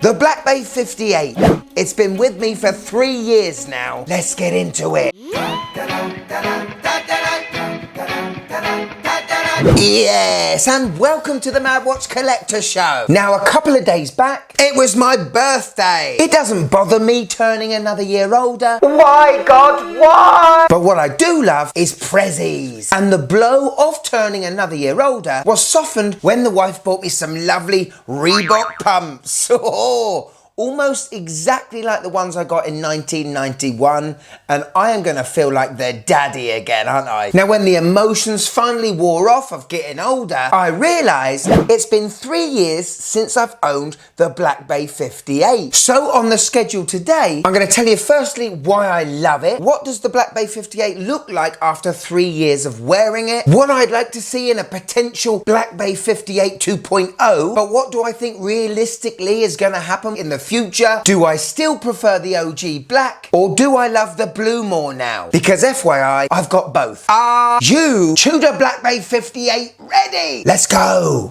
The Black Bay 58. It's been with me for 3 years now. Let's get into it. Yes, and welcome to the Mad Watch Collector Show. Now, a couple of days back, it was my birthday. It doesn't bother me turning another year older. Why, God, why? But what I do love is prezzies. And the blow of turning another year older was softened when the wife bought me some lovely Reebok pumps. Oh, almost exactly like the ones I got in 1991, and I am gonna feel like their daddy again, aren't I? Now, when the emotions finally wore off of getting older, I realised it's been 3 years since I've owned the Black Bay 58. So on the schedule today, I'm gonna tell you firstly why I love it, what does the Black Bay 58 look like after 3 years of wearing it, what I'd like to see in a potential Black Bay 58 2.0, but what do I think realistically is gonna happen in the future? Do I still prefer the OG black, or do I love the blue more now? Because FYI, I've got both. Are you Tudor Black Bay 58 ready? Let's go.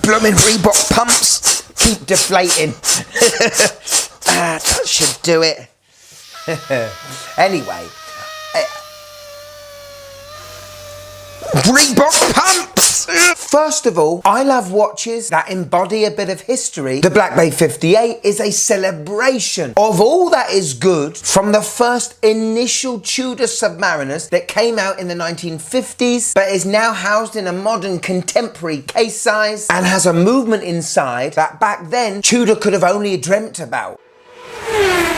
Blooming Reebok pumps keep deflating. That should do it. Anyway, Reebok pumps! First of all, I love watches that embody a bit of history. The Black Bay 58 is a celebration of all that is good from the first initial Tudor Submariners that came out in the 1950s, but is now housed in a modern contemporary case size and has a movement inside that back then Tudor could have only dreamt about.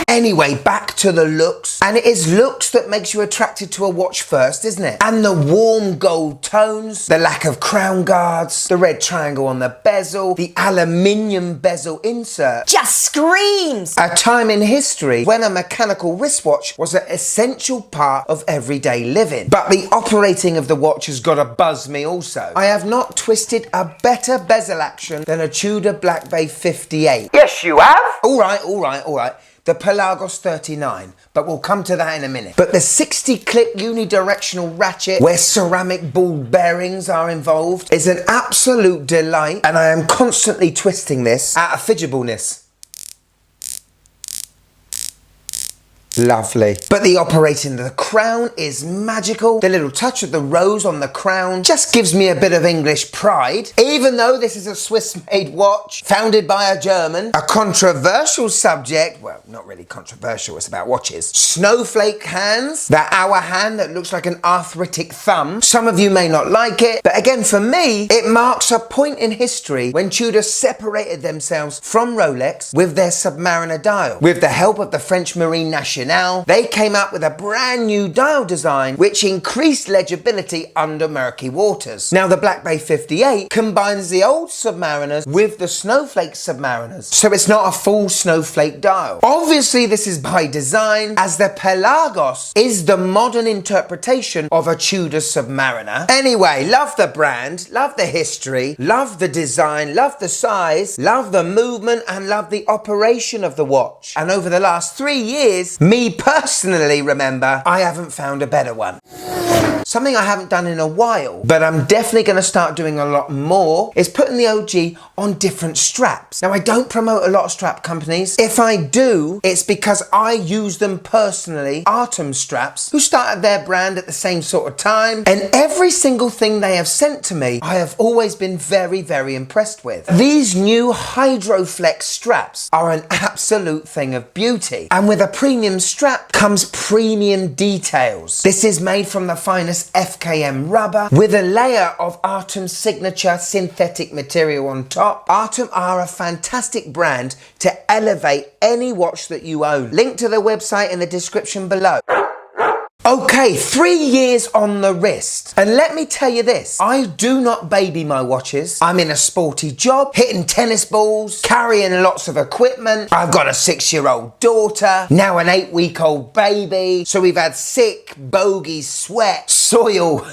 Anyway, back to the looks. And it is looks that makes you attracted to a watch first, isn't it? And the warm gold tones, the lack of crown guards, the red triangle on the bezel, the aluminium bezel insert. Just screams! A time in history when a mechanical wristwatch was an essential part of everyday living. But the operating of the watch has got to buzz me also. I have not twisted a better bezel action than a Tudor Black Bay 58. Yes, you have? All right. The Pelagos 39, but we'll come to that in a minute. But the 60-clip unidirectional ratchet, where ceramic ball bearings are involved, is an absolute delight, and I am constantly twisting this out of fidgetableness. Lovely. But the operating of the crown is magical. The little touch of the rose on the crown just gives me a bit of English pride. Even though this is a Swiss-made watch, founded by a German, a controversial subject, well, not really controversial, it's about watches. Snowflake hands, that hour hand that looks like an arthritic thumb. Some of you may not like it, but again, for me, it marks a point in history when Tudor separated themselves from Rolex with their Submariner dial. With the help of the French Marine Nationale, they came up with a brand new dial design which increased legibility under murky waters. Now, the Black Bay 58 combines the old Submariners with the Snowflake Submariners, so it's not a full Snowflake dial. Obviously, this is by design, as the Pelagos is the modern interpretation of a Tudor Submariner. Anyway, love the brand, love the history, love the design, love the size, love the movement, and love the operation of the watch. And over the last 3 years, me personally, remember, I haven't found a better one. Something I haven't done in a while, but I'm definitely going to start doing a lot more, is putting the OG on different straps. Now, I don't promote a lot of strap companies. If I do, it's because I use them personally. Artem straps, who started their brand at the same sort of time, and every single thing they have sent to me, I have always been very, very impressed with. These new Hydroflex straps are an absolute thing of beauty, and with a premium strap comes premium details. This is made from the finest FKM rubber with a layer of Artem's signature synthetic material on top. Artem are a fantastic brand to elevate any watch that you own. Link to their website in the description below. Okay, 3 years on the wrist. And let me tell you this, I do not baby my watches. I'm in a sporty job, hitting tennis balls, carrying lots of equipment. I've got a 6-year-old daughter, now an 8-week-old baby. So we've had sick, bogey, sweat, soil,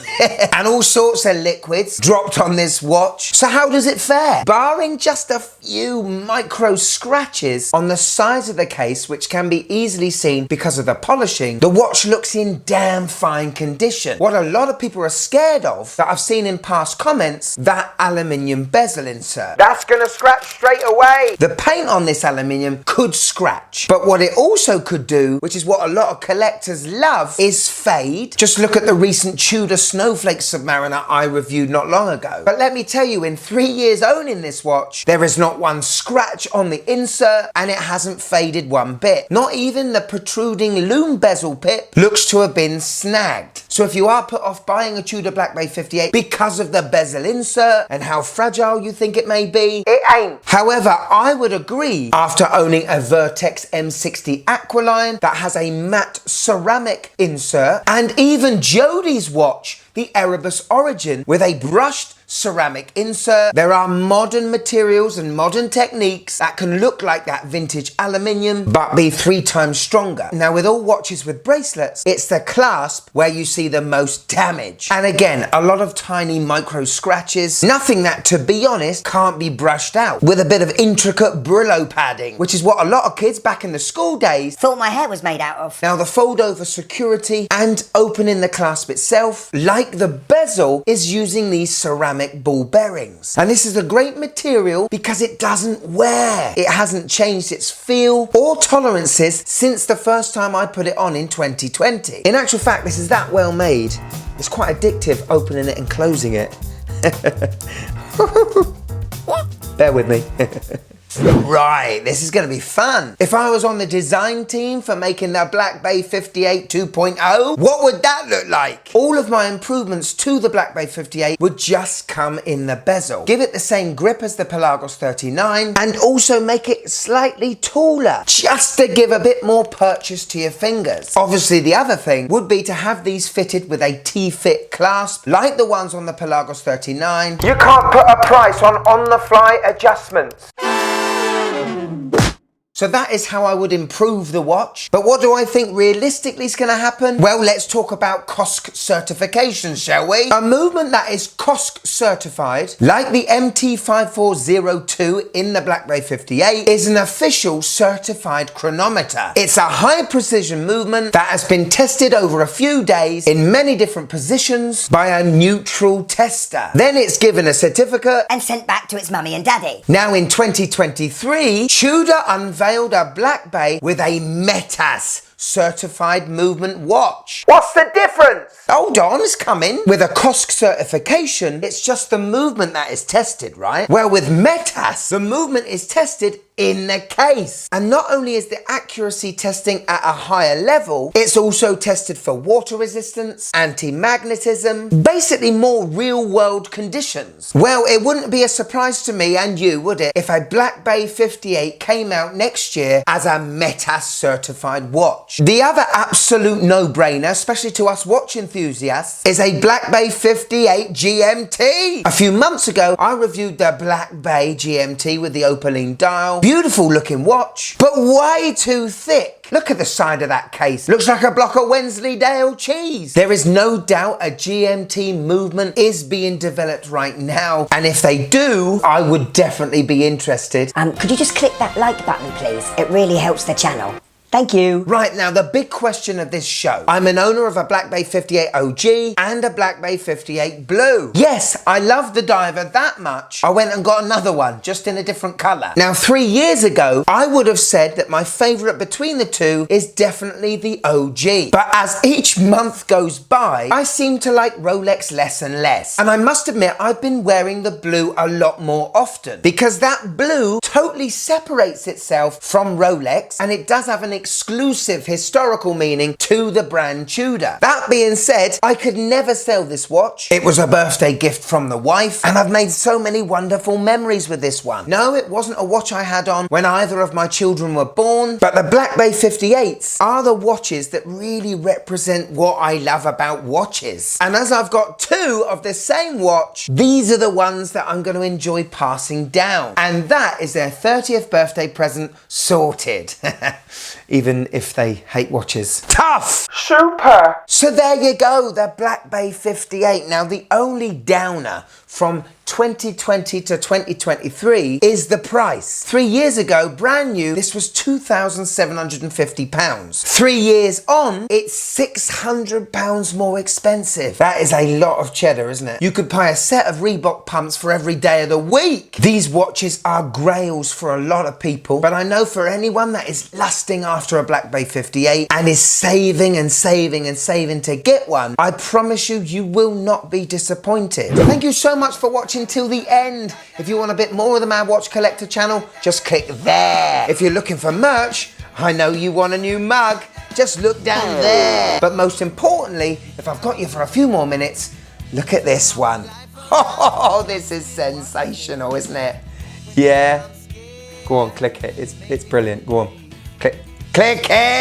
and all sorts of liquids dropped on this watch. So how does it fare? Barring just a few micro scratches on the sides of the case, which can be easily seen because of the polishing, the watch looks in in damn fine condition. What a lot of people are scared of, that I've seen in past comments, that aluminium bezel insert. That's gonna scratch straight away. The paint on this aluminium could scratch, but what it also could do, which is what a lot of collectors love, is fade. Just look at the recent Tudor Snowflake Submariner I reviewed not long ago. But let me tell you, in 3 years owning this watch, there is not one scratch on the insert, and it hasn't faded one bit. Not even the protruding lume bezel pip looks to have been snagged. So if you are put off buying a Tudor Black Bay 58 because of the bezel insert and how fragile you think it may be, it ain't. However, I would agree, after owning a Vertex M60 Aquiline that has a matte ceramic insert, and even Jodie's watch, the Erebus Origin, with a brushed ceramic insert, there are modern materials and modern techniques that can look like that vintage aluminium but be 3 times stronger. Now, with all watches with bracelets, it's the clasp where you see the most damage. And again, a lot of tiny micro scratches, nothing that, to be honest, can't be brushed out with a bit of intricate Brillo padding, which is what a lot of kids back in the school days thought my hair was made out of. Now, the fold over security and opening the clasp itself, like the bezel, is using these ceramic ball bearings. And this is a great material because it doesn't wear. It hasn't changed its feel or tolerances since the first time I put it on in 2020. In actual fact, this is that well made, it's quite addictive opening it and closing it. Bear with me. Right, this is going to be fun. If I was on the design team for making the Black Bay 58 2.0, what would that look like? All of my improvements to the Black Bay 58 would just come in the bezel. Give it the same grip as the Pelagos 39 and also make it slightly taller, just to give a bit more purchase to your fingers. Obviously, the other thing would be to have these fitted with a T-fit clasp like the ones on the Pelagos 39. You can't put a price on the fly adjustments. So that is how I would improve the watch. But what do I think realistically is going to happen? Well, let's talk about COSC certification, shall we? A movement that is COSC certified, like the MT5402 in the Black Bay 58, is an official certified chronometer. It's a high precision movement that has been tested over a few days in many different positions by a neutral tester. Then it's given a certificate and sent back to its mummy and daddy. Now in 2023, Tudor unveiled a Black Bay with a METAS certified movement watch. What's the difference? Hold on, it's coming. With a COSC certification, it's just the movement that is tested, right? Well, with METAS, the movement is tested in the case. And not only is the accuracy testing at a higher level, it's also tested for water resistance, anti-magnetism, basically more real-world conditions. Well, it wouldn't be a surprise to me and you, would it, if a Black Bay 58 came out next year as a METAS certified watch. The other absolute no-brainer, especially to us watch enthusiasts, is a Black Bay 58 GMT. A few months ago, I reviewed the Black Bay GMT with the opaline dial. Beautiful looking watch, but way too thick. Look at the side of that case. Looks like a block of Wensleydale cheese. There is no doubt a GMT movement is being developed right now. And if they do, I would definitely be interested. Could you just click that like button, please? It really helps the channel. Thank you. Right, now the big question of this show. I'm an owner of a Black Bay 58 OG and a Black Bay 58 Blue. Yes, I love the diver that much. I went and got another one, just in a different colour. Now, 3 years ago, I would have said that my favourite between the two is definitely the OG. But as each month goes by, I seem to like Rolex less and less. And I must admit, I've been wearing the blue a lot more often because that blue totally separates itself from Rolex, and it does have an exclusive historical meaning to the brand Tudor. That being said, I could never sell this watch. It was a birthday gift from the wife, and I've made so many wonderful memories with this one. No, it wasn't a watch I had on when either of my children were born, but the Black Bay 58s are the watches that really represent what I love about watches. And as I've got 2 of the same watch, these are the ones that I'm going to enjoy passing down. And that is their 30th birthday present sorted. Even if they hate watches. Tough! Super! So there you go, the Black Bay 58. Now, the only downer from 2020 to 2023 is the price. 3 years ago, brand new, this was £2,750. 3 years on, it's £600 more expensive. That is a lot of cheddar, isn't it? You could buy a set of Reebok pumps for every day of the week. These watches are grails for a lot of people, but I know for anyone that is lusting after a Black Bay 58 and is saving and saving and saving to get one, I promise you, you will not be disappointed. Thank you so much for watching till the end. If you want a bit more of the Mad Watch Collector channel, just click there. If you're looking for merch, I know you want a new mug, just look down there. But most importantly, if I've got you for a few more minutes, look at this one. Oh, this is sensational, isn't it? Yeah. Go on, click it. It's brilliant. Go on. Click it.